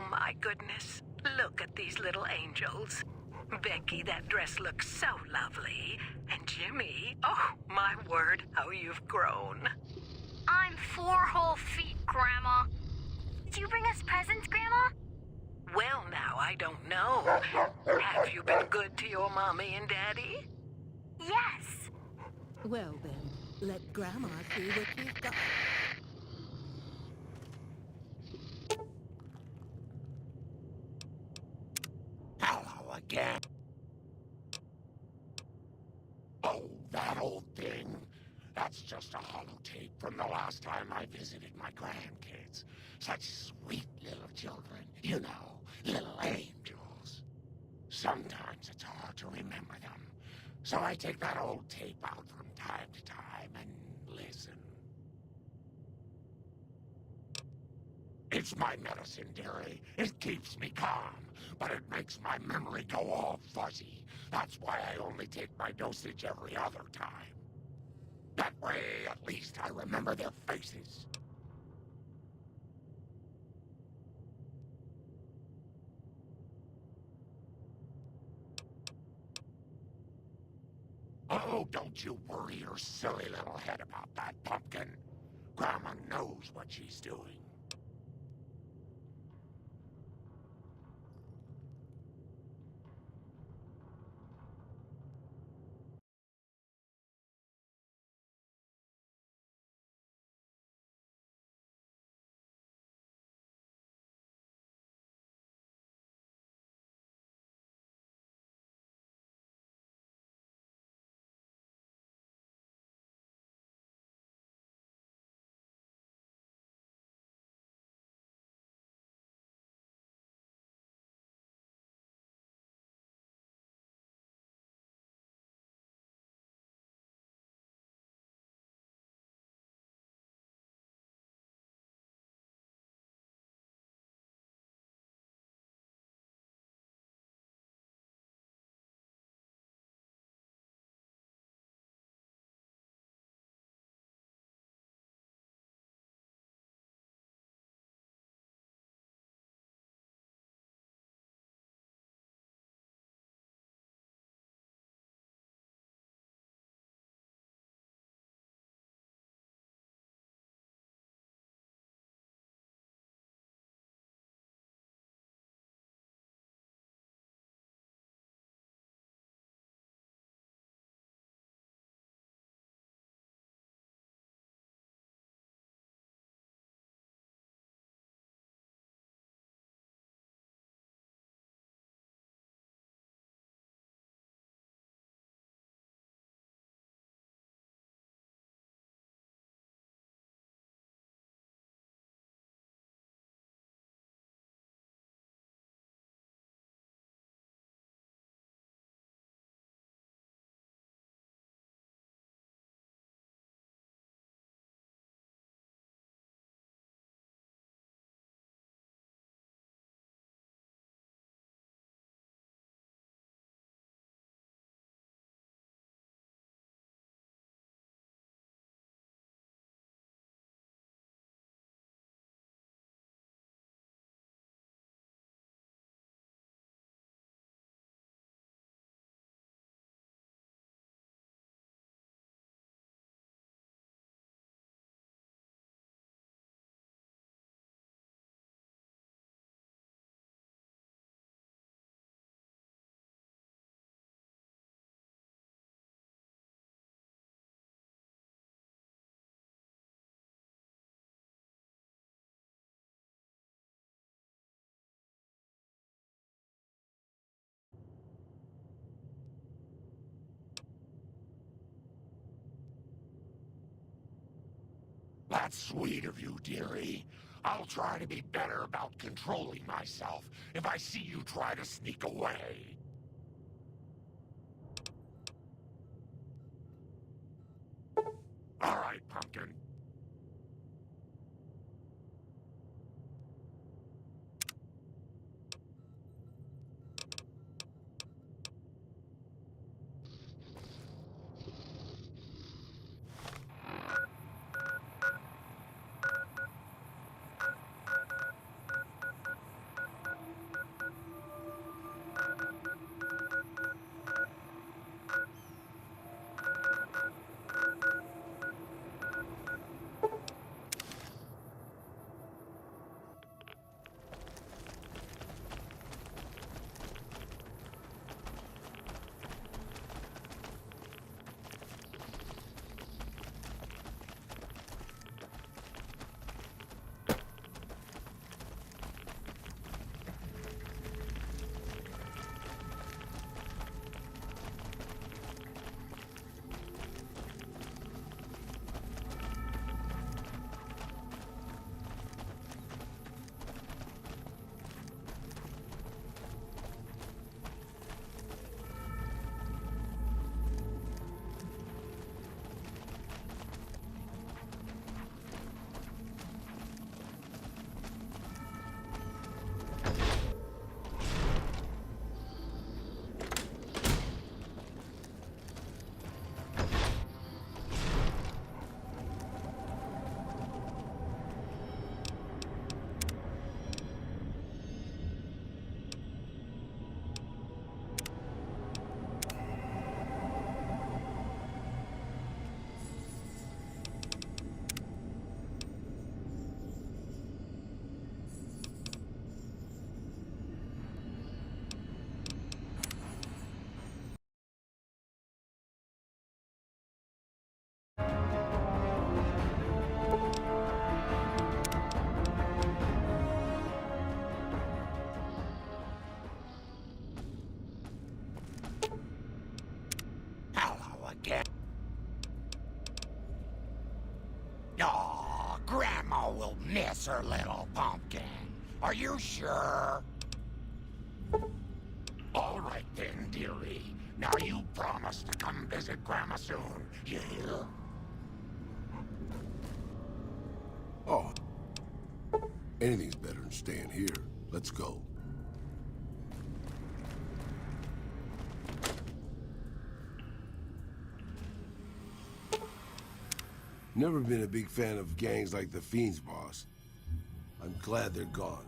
Oh my goodness. Look at these little angels. Becky, that dress looks so lovely. And Jimmy, oh my word, how you've grown. I'm 4 whole feet, Grandma. Did you bring us presents, Grandma? Well, now, I don't know. Have you been good to your mommy and daddy? Yes. Well then, let Grandma see what you've got. Hello again. Oh, that old thing. That's just a holotape from the last time I visited my grandkids. Such sweet little children, you know, little angels. Sometimes it's hard to remember them, so I take that old tape out from time to time and listen. It's my medicine, dearie. It keeps me calm, but it makes my memory go all fuzzy. That's why I only take my dosage every other time. That way, at least I remember their faces. Oh, don't you worry your silly little head about that, Pumpkin. Grandma knows what she's doing. That's sweet of you, dearie. I'll try to be better about controlling myself if I see you try to sneak away. All right, Pumpkin. closer, little pumpkin. Are you sure? All right then, dearie. Now you promise to come visit Grandma soon, you hear? Oh. Anything's better than staying here. Let's go. Never been a big fan of gangs like the Fiends, boss. I'm glad they're gone.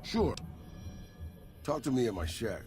Sure. Talk to me at my shack.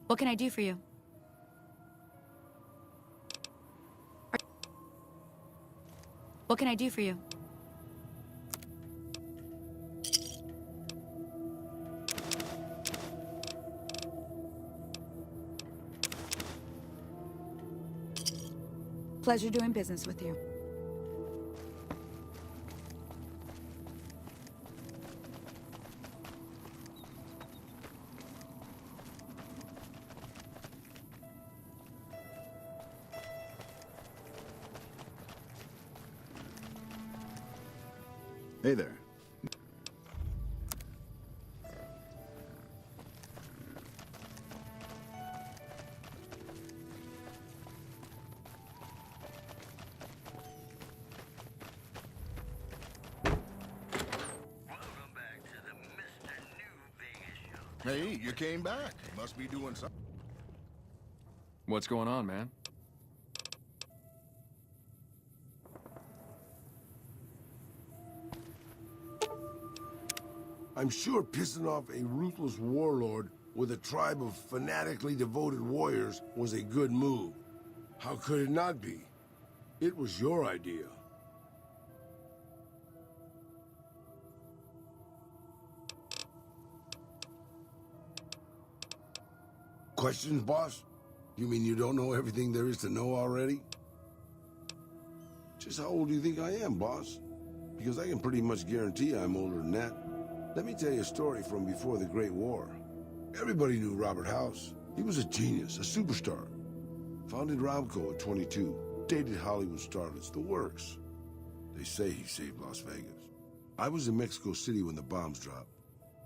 What can I do for you? What can I do for you? Pleasure doing business with you. Hey there. Hey, you came back. Must be doing something. What's going on, man? I'm sure pissing off a ruthless warlord with a tribe of fanatically devoted warriors was a good move. How could it not be? It was your idea. Questions, boss? You mean you don't know everything there is to know already? Just how old do you think I am, boss? Because I can pretty much guarantee I'm older than that. Let me tell you a story from before the Great War. Everybody knew Robert House. He was a genius, a superstar. Founded Ramco at 22, dated Hollywood starlets, the works. They say he saved Las Vegas. I was in Mexico City when the bombs dropped.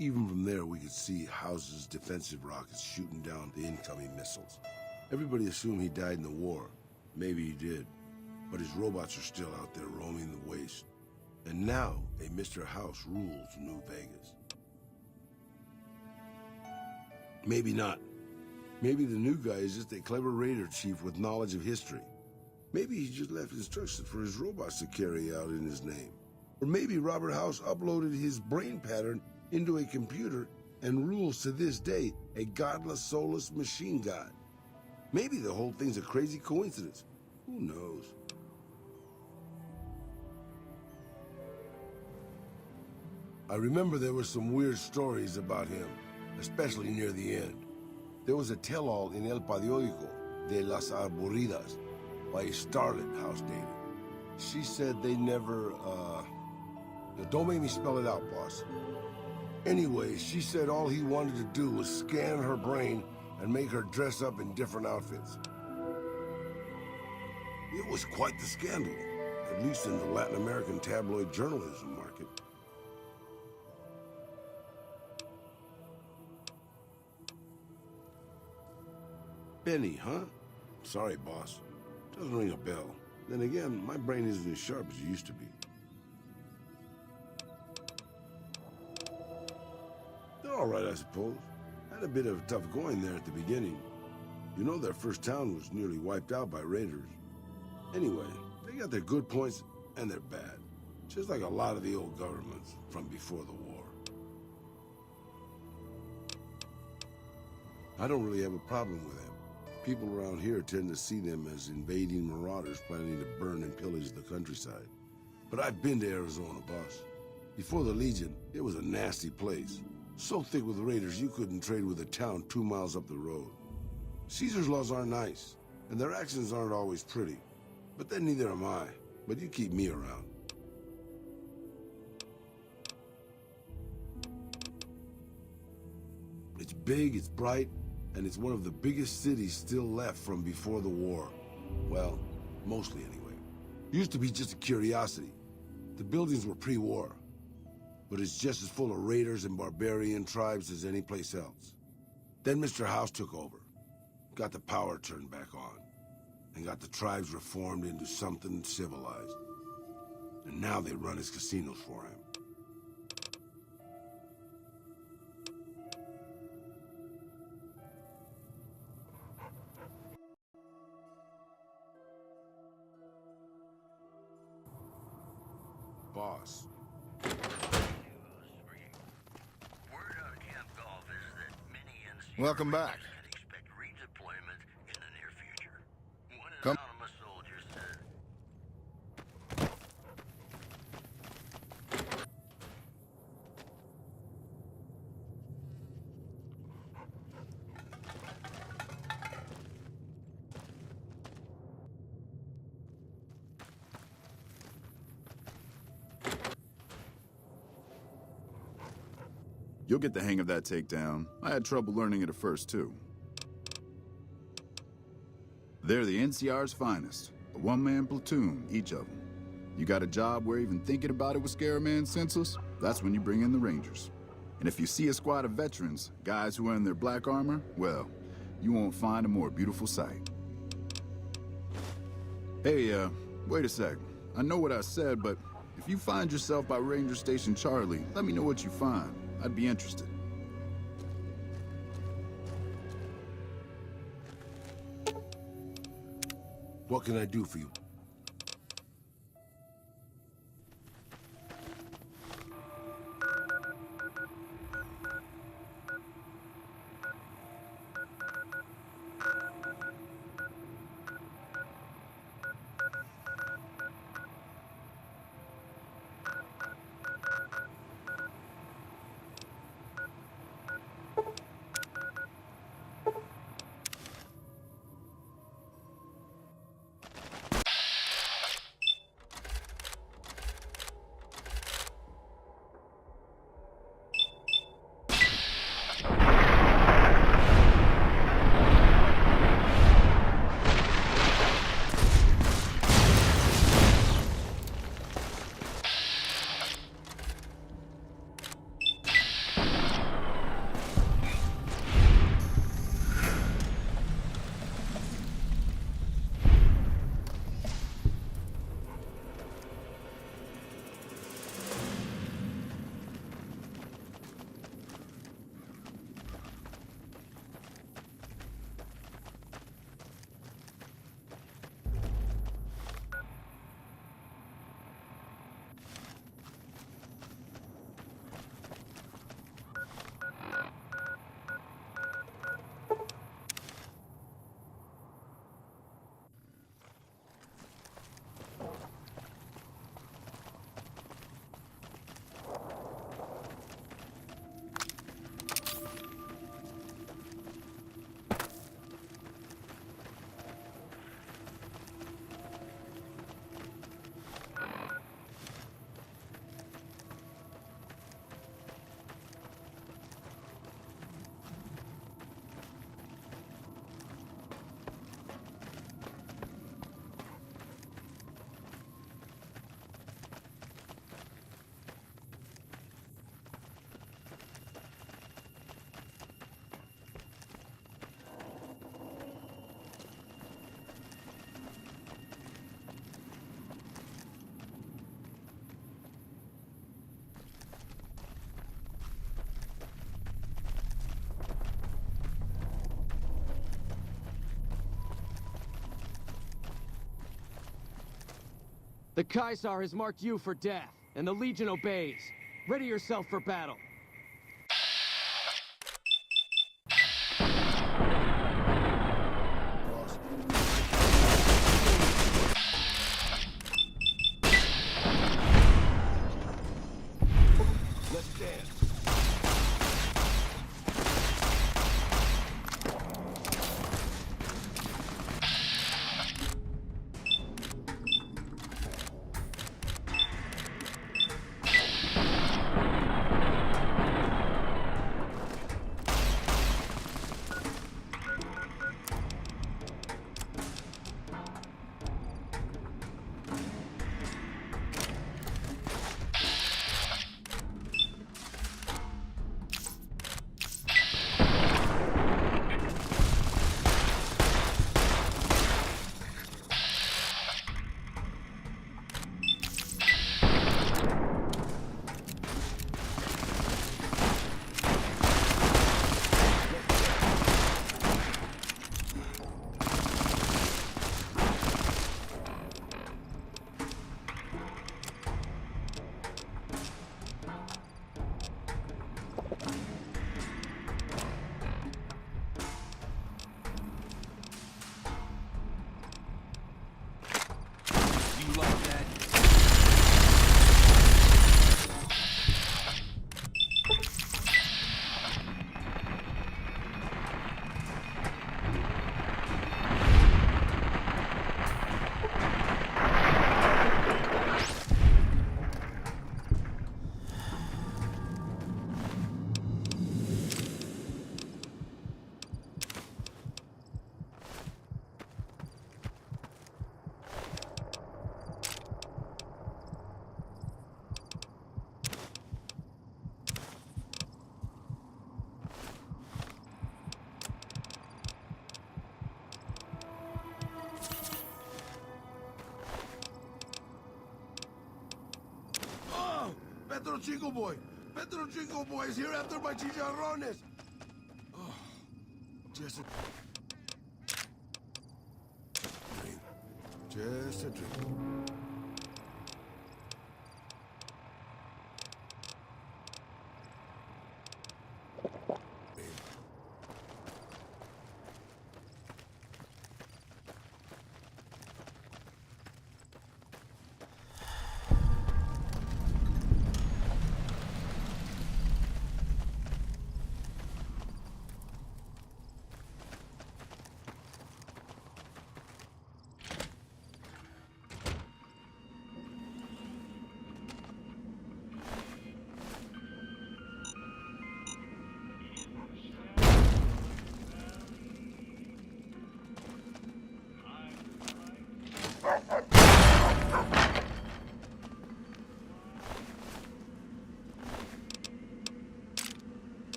Even from there, we could see House's defensive rockets shooting down the incoming missiles. Everybody assumed he died in the war. Maybe he did. But his robots are still out there roaming the waste. And now, a Mr. House rules New Vegas. Maybe not. Maybe the new guy is just a clever raider chief with knowledge of history. Maybe he just left instructions for his robots to carry out in his name. Or maybe Robert House uploaded his brain pattern into a computer and rules to this day a godless, soulless machine god. Maybe the whole thing's a crazy coincidence. Who knows? I remember there were some weird stories about him, especially near the end. There was a tell-all in El Periódico de las Aburridas by a starlet House dated. She said they never, don't make me spell it out, boss. Anyway, she said all he wanted to do was scan her brain and make her dress up in different outfits. It was quite the scandal, at least in the Latin American tabloid journalism market. Benny, huh? Sorry, boss. Doesn't ring a bell. Then again, my brain isn't as sharp as it used to be. They're all right, I suppose. Had a bit of tough going there at the beginning. You know their first town was nearly wiped out by raiders. Anyway, they got their good points and their bad. Just like a lot of the old governments from before the war. I don't really have a problem with them. People around here tend to see them as invading marauders planning to burn and pillage the countryside. But I've been to Arizona, boss. Before the Legion, it was a nasty place. So thick with raiders you couldn't trade with a town 2 miles up the road. Caesar's laws aren't nice, and their actions aren't always pretty. But then neither am I. But you keep me around. It's big, it's bright, and it's one of the biggest cities still left from before the war. Well, mostly anyway. Used to be just a curiosity. The buildings were pre-war. But it's just as full of raiders and barbarian tribes as any place else. Then Mr. House took over. Got the power turned back on. And got the tribes reformed into something civilized. And now they run his casinos for him. Boss. Welcome back. Come. You'll get the hang of that takedown. I had trouble learning it at first, too. They're the NCR's finest. A one-man platoon, each of them. You got a job where even thinking about it would scare a man senseless? That's when you bring in the Rangers. And if you see a squad of veterans, guys who are in their black armor, well, you won't find a more beautiful sight. Hey, wait a sec. I know what I said, but if you find yourself by Ranger Station Charlie, let me know what you find. I'd be interested. What can I do for you? The Caesar has marked you for death, and the Legion obeys. Ready yourself for battle. Pedro Chico Boy! Pedro Chico Boy is here after my chicharrones! Oh, just a... drink. Just a drink.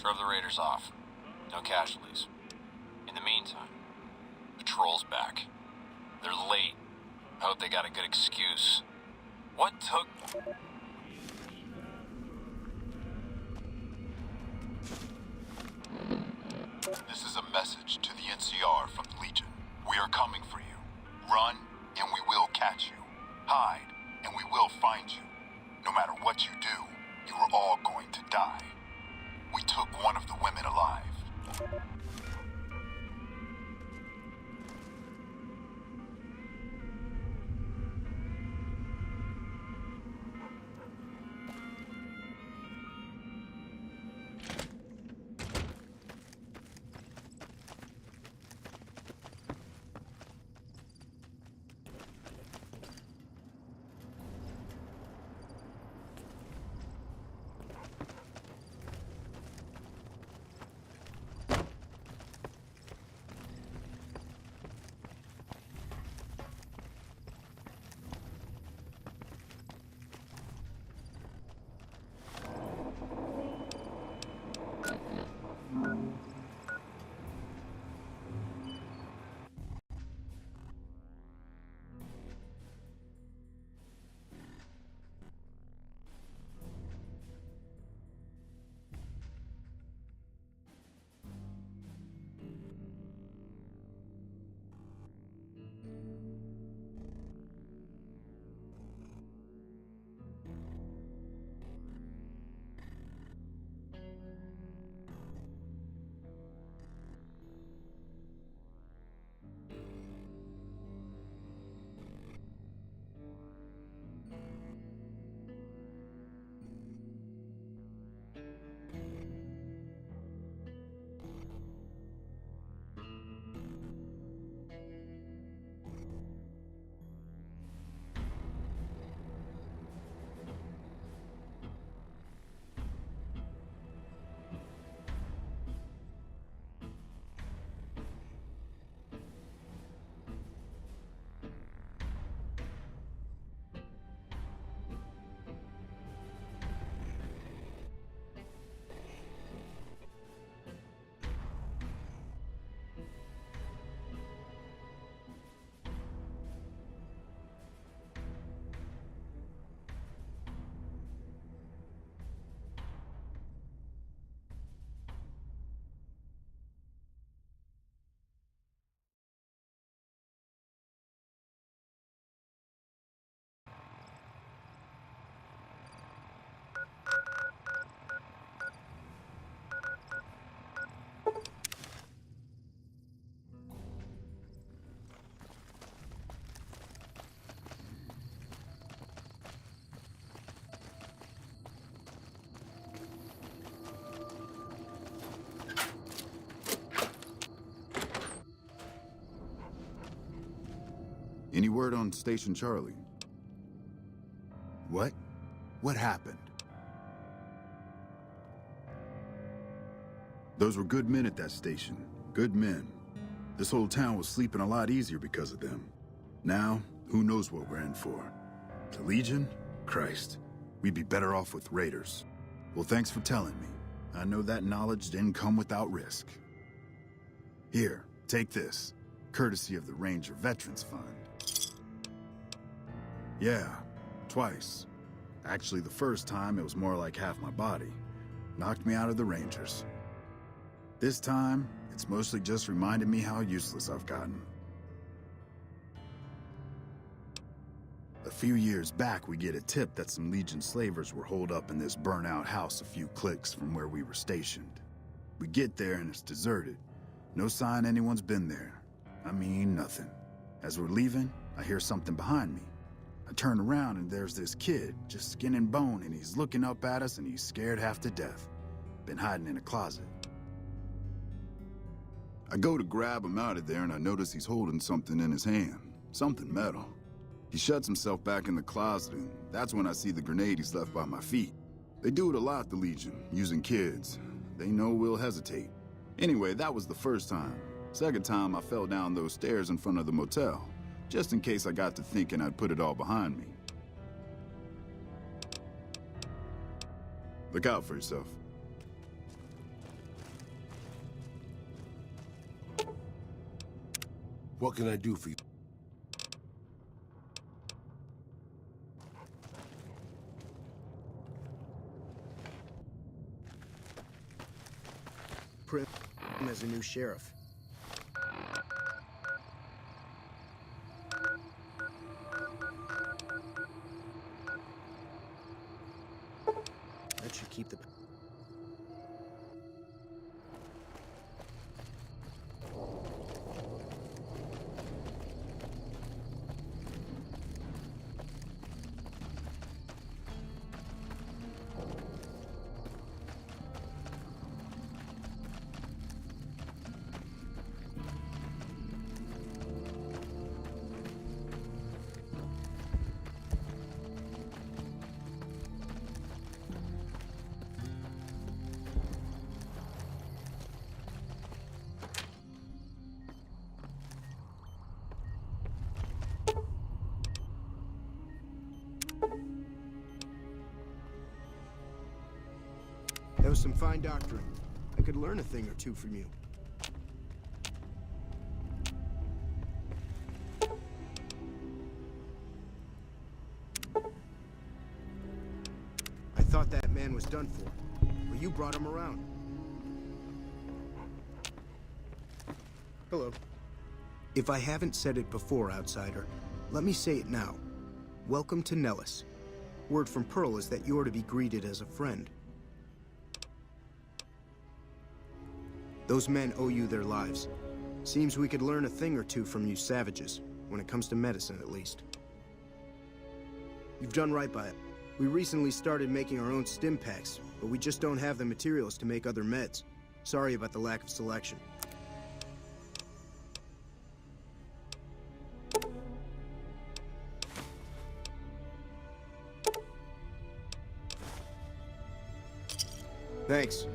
Drove the raiders off. No casualties. In the meantime, patrol's back. They're late. I hope they got a good excuse. What took... This is a message to the NCR from the Legion. We are coming for you. Run, and we will catch you. Hide, and we will find you. No matter what you do, you are all going to die. We took one of the women alive. Any word on Station Charlie? What? What happened? Those were good men at that station. Good men. This whole town was sleeping a lot easier because of them. Now, who knows what we're in for? The Legion? Christ. We'd be better off with raiders. Well, thanks for telling me. I know that knowledge didn't come without risk. Here, take this. Courtesy of the Ranger Veterans Fund. Yeah, twice. Actually, the first time, it was more like half my body. Knocked me out of the Rangers. This time, it's mostly just reminded me how useless I've gotten. A few years back, we get a tip that some Legion slavers were holed up in this burnt-out house a few clicks from where we were stationed. We get there and it's deserted. No sign anyone's been there. I mean, nothing. As we're leaving, I hear something behind me. I turn around and there's this kid, just skin and bone, and he's looking up at us and he's scared half to death. Been hiding in a closet. I go to grab him out of there and I notice he's holding something in his hand. Something metal. He shuts himself back in the closet, and that's when I see the grenade he's left by my feet. They do it a lot, the Legion, using kids. They know we'll hesitate. Anyway, that was the first time. Second time, I fell down those stairs in front of the motel, just in case I got to thinking I'd put it all behind me. Look out for yourself. What can I do for you? Prim as a new sheriff. That should keep the... That was some fine doctrine. I could learn a thing or two from you. I thought that man was done for, but you brought him around. Hello. If I haven't said it before, outsider, let me say it now. Welcome to Nellis. Word from Pearl is that you're to be greeted as a friend. Those men owe you their lives. Seems we could learn a thing or two from you savages, when it comes to medicine at least. You've done right by it. We recently started making our own stim packs, but we just don't have the materials to make other meds. Sorry about the lack of selection. Thanks.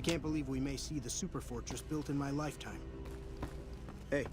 I can't believe we may see the super fortress built in my lifetime. Hey.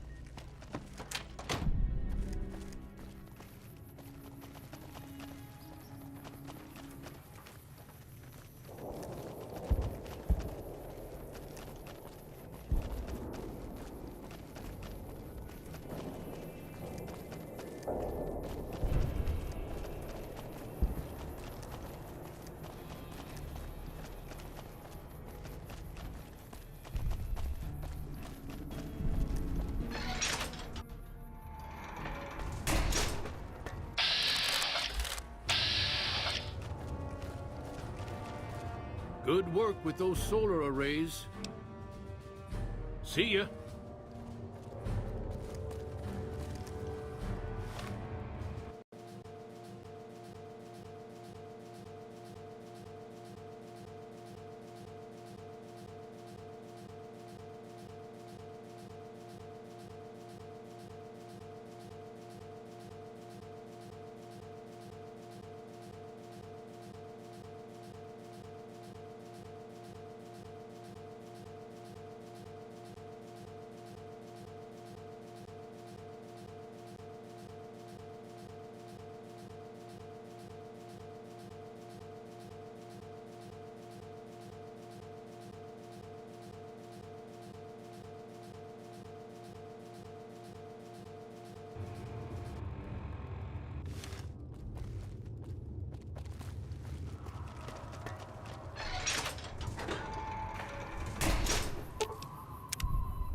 Good work with those solar arrays. See ya.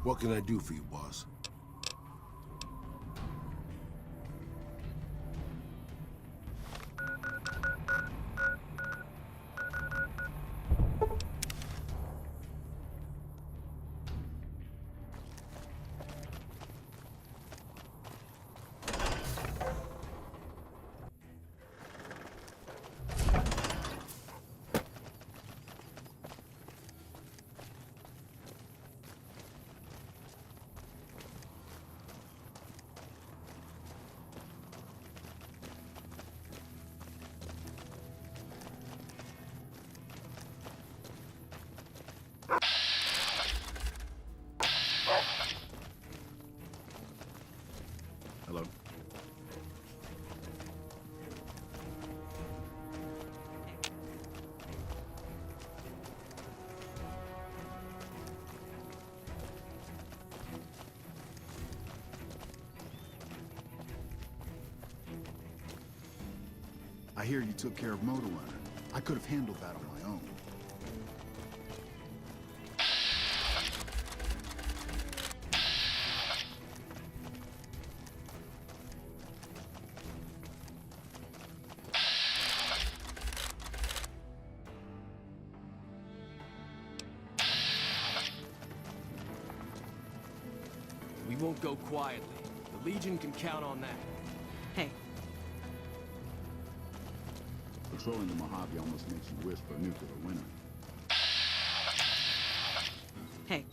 What can I do for you, boss? Hello? I hear you took care of Motor Runner. I could have handled that on my own. We won't go quietly. The Legion can count on that. Hey, Patrolling the Mojave almost makes you wish for a nuclear winter. hey.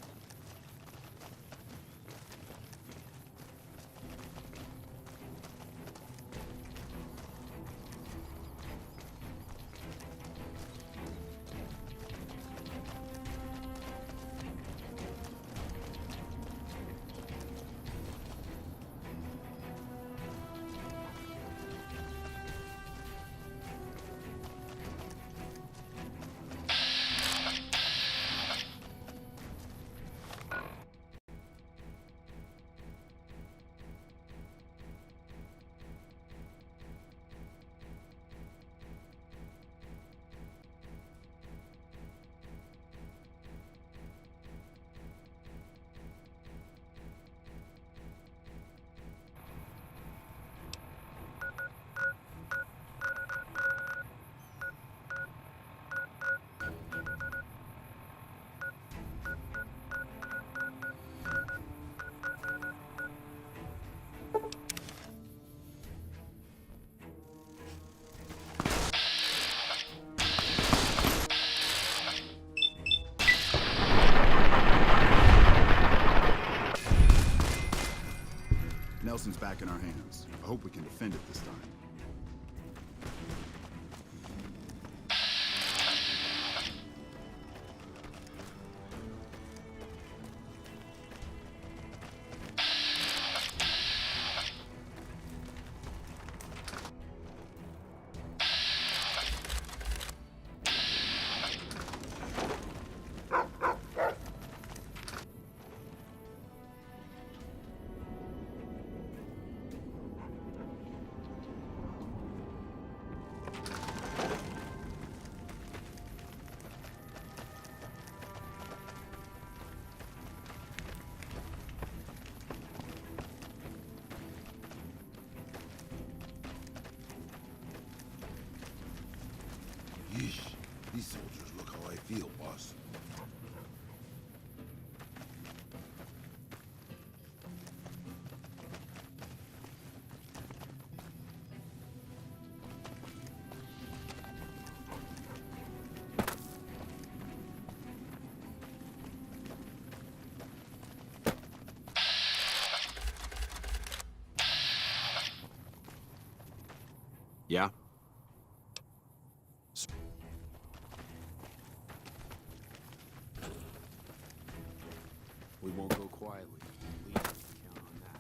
Nelson's back in our hands. I hope we can defend it this time. These soldiers look how I feel, boss. Yeah? We won't go quietly. Leave us to count on that.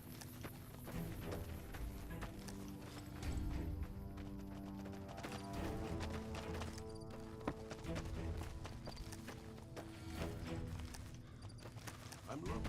I'm looking.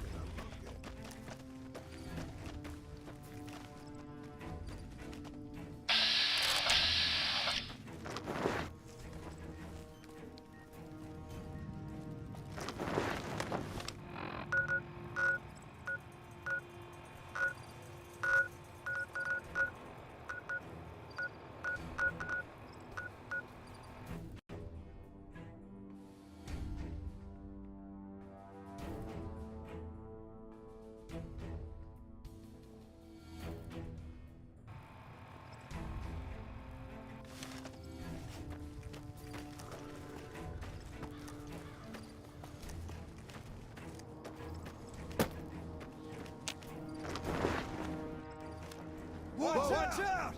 Watch out!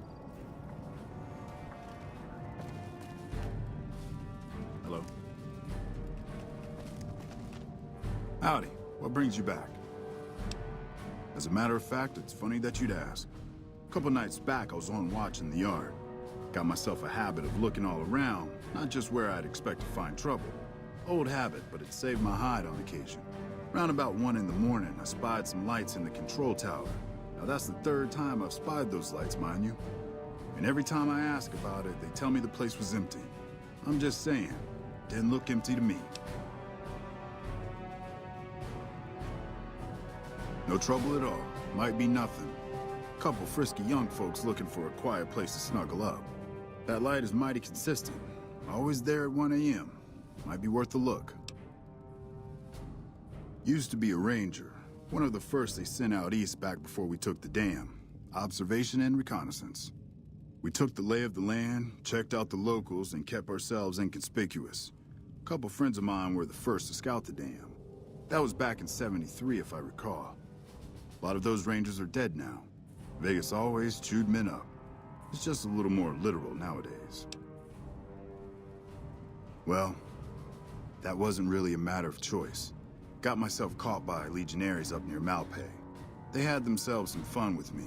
Hello? Howdy. What brings you back? As a matter of fact, it's funny that you'd ask. A couple nights back, I was on watch in the yard. Got myself a habit of looking all around, not just where I'd expect to find trouble. Old habit, but it saved my hide on occasion. Round about 1 in the morning, I spied some lights in the control tower. Now that's the 3rd time I've spied those lights, mind you. And every time I ask about it, they tell me the place was empty. I'm just saying, didn't look empty to me. No trouble at all. Might be nothing. Couple frisky young folks looking for a quiet place to snuggle up. That light is mighty consistent. Always there at 1 a.m. Might be worth a look. Used to be a ranger. One of the first they sent out east back before we took the dam. Observation and reconnaissance. We took the lay of the land, checked out the locals, and kept ourselves inconspicuous. A couple friends of mine were the first to scout the dam. That was back in '73, if I recall. A lot of those rangers are dead now. Vegas always chewed men up. It's just a little more literal nowadays. Well, that wasn't really a matter of choice. Got myself caught by legionaries up near Malpay. They had themselves some fun with me.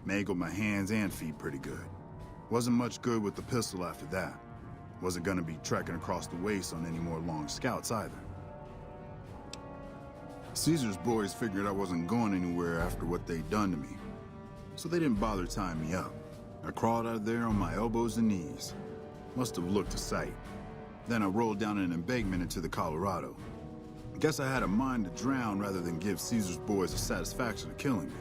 Mangled my hands and feet pretty good. Wasn't much good with the pistol after that. Wasn't gonna be trekking across the waste on any more long scouts either. Caesar's boys figured I wasn't going anywhere after what they'd done to me. So they didn't bother tying me up. I crawled out of there on my elbows and knees. Must have looked a sight. Then I rolled down an embankment into the Colorado. Guess I had a mind to drown rather than give Caesar's boys the satisfaction of killing me.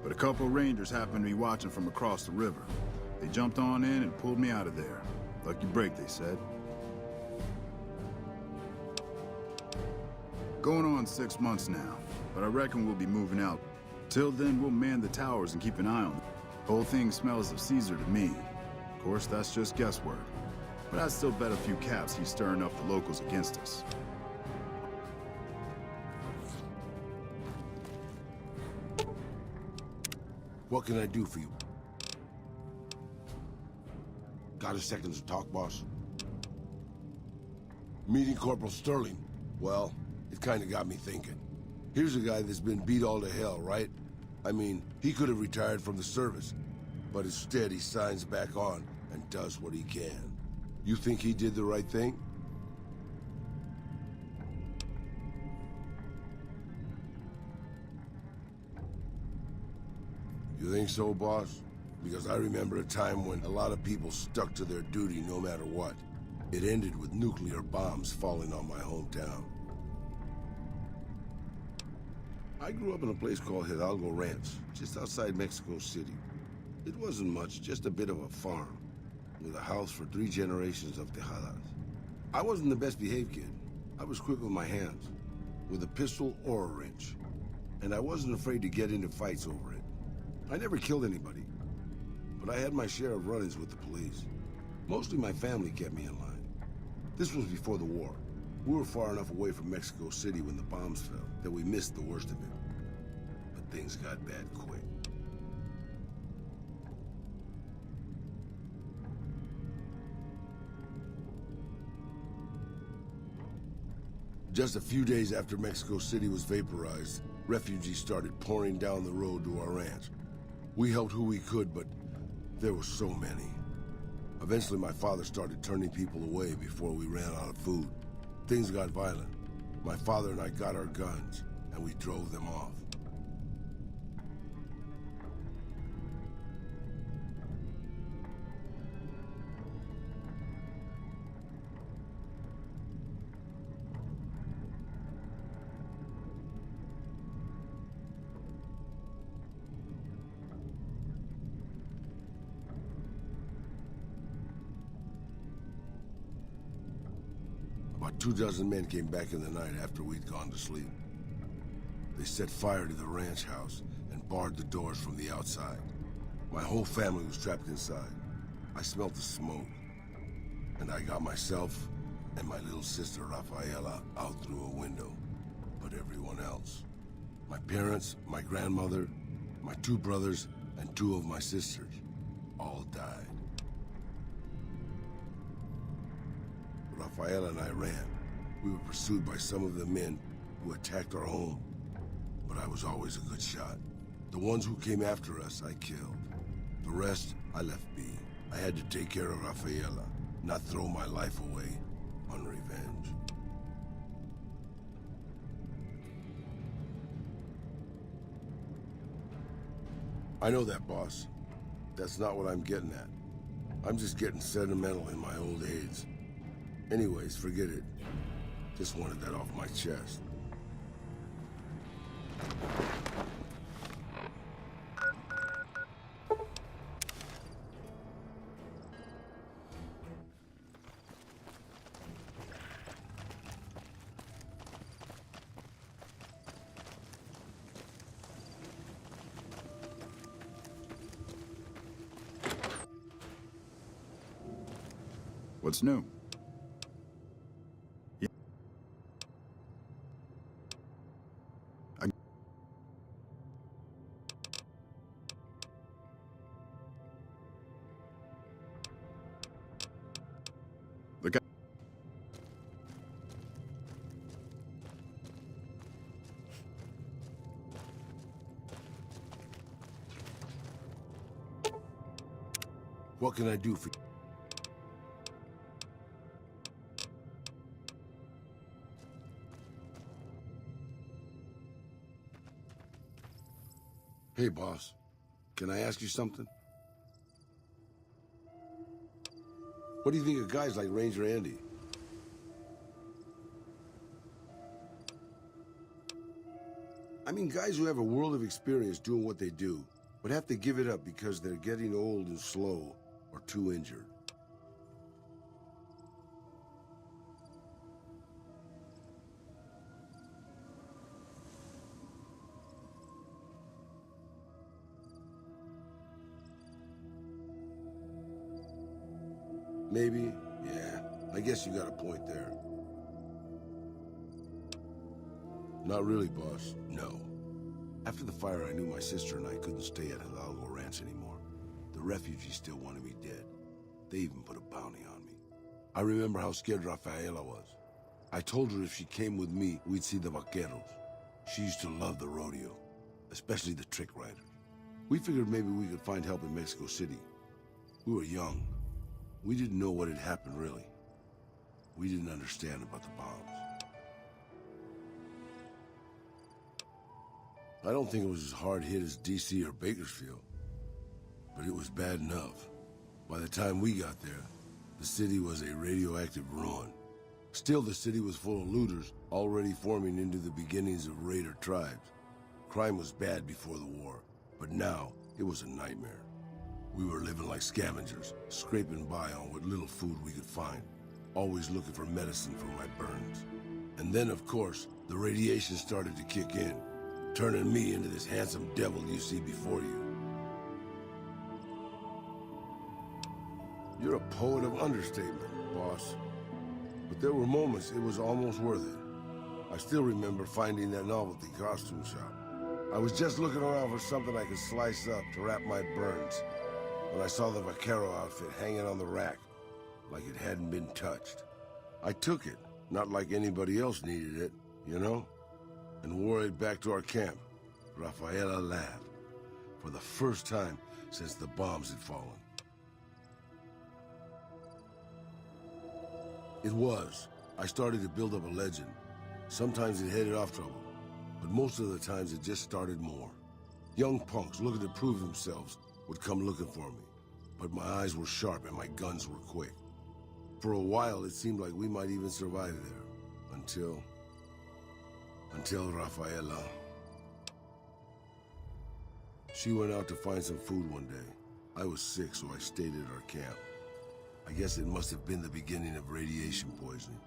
But a couple of rangers happened to be watching from across the river. They jumped on in and pulled me out of there. Lucky break, they said. Going on 6 months now, but I reckon we'll be moving out. Till then, we'll man the towers and keep an eye on them. Whole thing smells of Caesar to me. Of course, that's just guesswork. But I'd still bet a few caps he's stirring up the locals against us. What can I do for you? Got a second to talk, boss? Meeting Corporal Sterling. Well, it kinda got me thinking. Here's a guy that's been beat all to hell, right? I mean, he could have retired from the service, but instead he signs back on and does what he can. You think he did the right thing? You think so, boss? Because I remember a time when a lot of people stuck to their duty no matter what. It ended with nuclear bombs falling on my hometown. I grew up in a place called Hidalgo Ranch, just outside Mexico City. It wasn't much, just a bit of a farm, with a house for 3 generations of Tejadas. I wasn't the best behaved kid. I was quick with my hands, with a pistol or a wrench. And I wasn't afraid to get into fights over it. I never killed anybody, but I had my share of run-ins with the police. Mostly my family kept me in line. This was before the war. We were far enough away from Mexico City when the bombs fell that we missed the worst of it. But things got bad quick. Just a few days after Mexico City was vaporized, refugees started pouring down the road to our ranch. We helped who we could, but there were so many. Eventually, my father started turning people away before we ran out of food. Things got violent. My father and I got our guns, and we drove them off. About 24 men came back in the night after we'd gone to sleep. They set fire to the ranch house and barred the doors from the outside. My whole family was trapped inside. I smelt the smoke, and I got myself and my little sister Rafaela out through a window. But everyone else, my parents, my grandmother, my 2 brothers, and 2 of my sisters, all died. Rafaela and I ran. We were pursued by some of the men who attacked our home. But I was always a good shot. The ones who came after us, I killed. The rest, I left be. I had to take care of Rafaela, not throw my life away on revenge. I know that, boss. That's not what I'm getting at. I'm just getting sentimental in my old age. Anyways, forget it. Just wanted that off my chest. What's new? Look out. What can I do for you? Hey, boss. Can I ask you something? What do you think of guys like Ranger Andy? I mean, guys who have a world of experience doing what they do, but have to give it up because they're getting old and slow or too injured. Maybe, yeah. I guess you got a point there. Not really, boss. No. After the fire, I knew my sister and I couldn't stay at Hidalgo Ranch anymore. The refugees still wanted me dead. They even put a bounty on me. I remember how scared Rafaela was. I told her if she came with me, we'd see the vaqueros. She used to love the rodeo, especially the trick riders. We figured maybe we could find help in Mexico City. We were young. We didn't know what had happened, really. We didn't understand about the bombs. I don't think it was as hard hit as DC or Bakersfield, but it was bad enough. By the time we got there, the city was a radioactive ruin. Still, the city was full of looters, already forming into the beginnings of raider tribes. Crime was bad before the war, but now it was a nightmare. We were living like scavengers, scraping by on what little food we could find. always looking for medicine for my burns. And then, of course, the radiation started to kick in, turning me into this handsome devil you see before you. You're a poet of understatement, boss. But there were moments it was almost worth it. I still remember finding that novelty costume shop. I was just looking around for something I could slice up to wrap my burns when I saw the vaquero outfit hanging on the rack like it hadn't been touched. I took it, not like anybody else needed it, you know, and wore it back to our camp. Rafaela laughed, for the first time since the bombs had fallen. It was. I started to build up a legend. Sometimes it headed off trouble, but most of the times it just started more. Young punks looking to prove themselves would come looking for me, but my eyes were sharp and my guns were quick. For a while, it seemed like we might even survive there, until Rafaela. She went out to find some food one day. I was sick, so I stayed at our camp. I guess it must have been the beginning of radiation poisoning.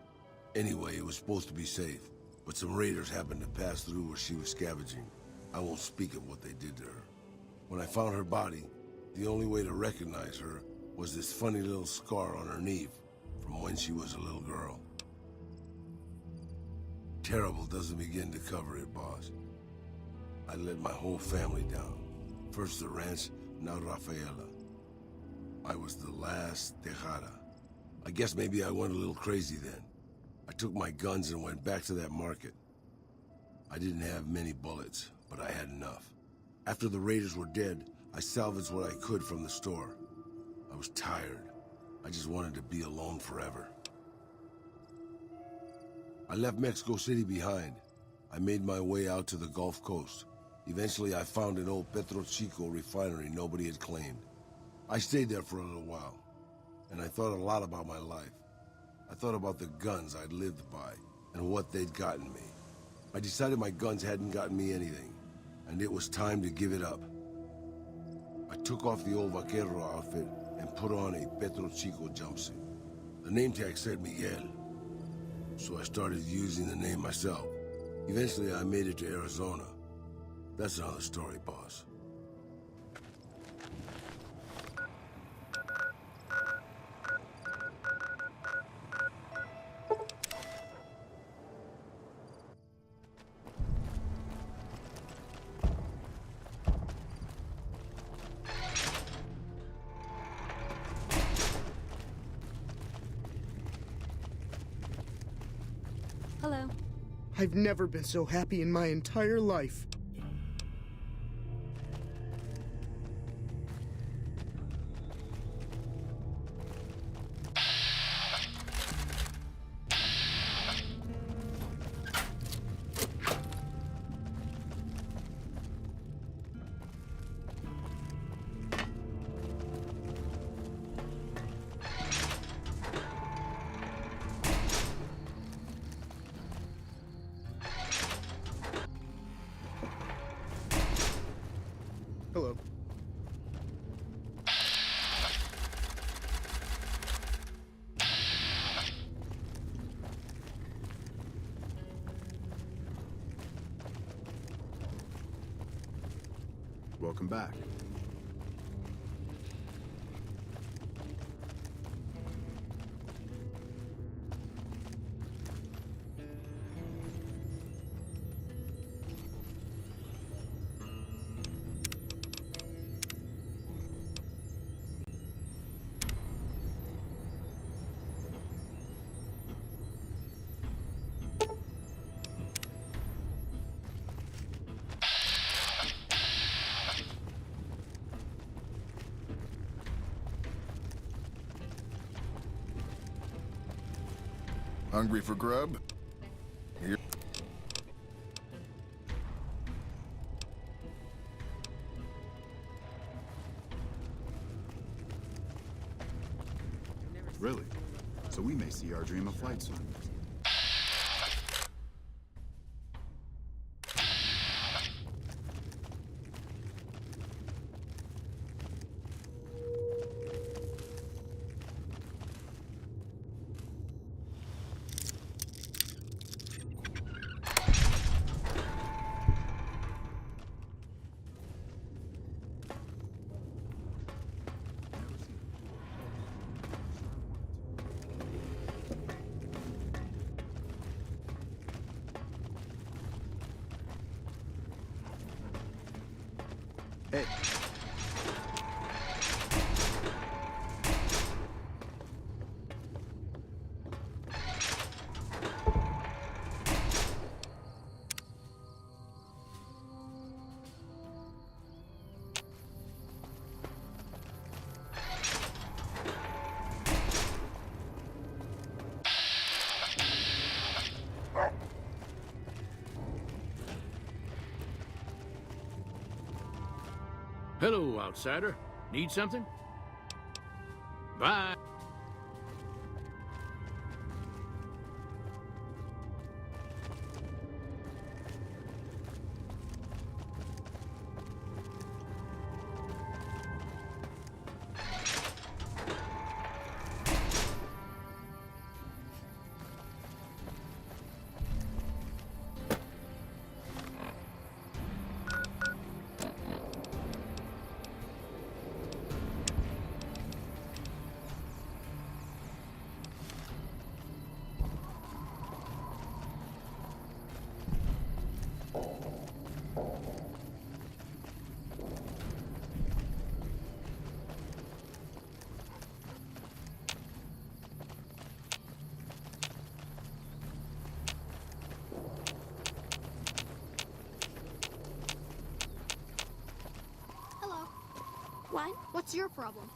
Anyway, it was supposed to be safe, but some raiders happened to pass through where she was scavenging. I won't speak of what they did to her. When I found her body, the only way to recognize her was this funny little scar on her knee from when she was a little girl. Terrible doesn't begin to cover it, boss. I let my whole family down. First the ranch, now Rafaela. I was the last Tejada. I guess maybe I went a little crazy then. I took my guns and went back to that market. I didn't have many bullets, but I had enough. After the raiders were dead, I salvaged what I could from the store. I was tired. I just wanted to be alone forever. I left Mexico City behind. I made my way out to the Gulf Coast. Eventually, I found an old Petro Chico refinery nobody had claimed. I stayed there for a little while, and I thought a lot about my life. I thought about the guns I'd lived by, and what they'd gotten me. I decided my guns hadn't gotten me anything, and it was time to give it up. I took off the old vaquero outfit and put on a Petro Chico jumpsuit. The name tag said Miguel, so I started using the name myself. Eventually, I made it to Arizona. That's another story, boss. Hello. I've never been so happy in my entire life. Hello. Welcome back. Hungry for grub? Here. Really? So we may see our dream of flight soon. Hey. Hello, outsider. Need something? Bye. Hello. What? What's your problem?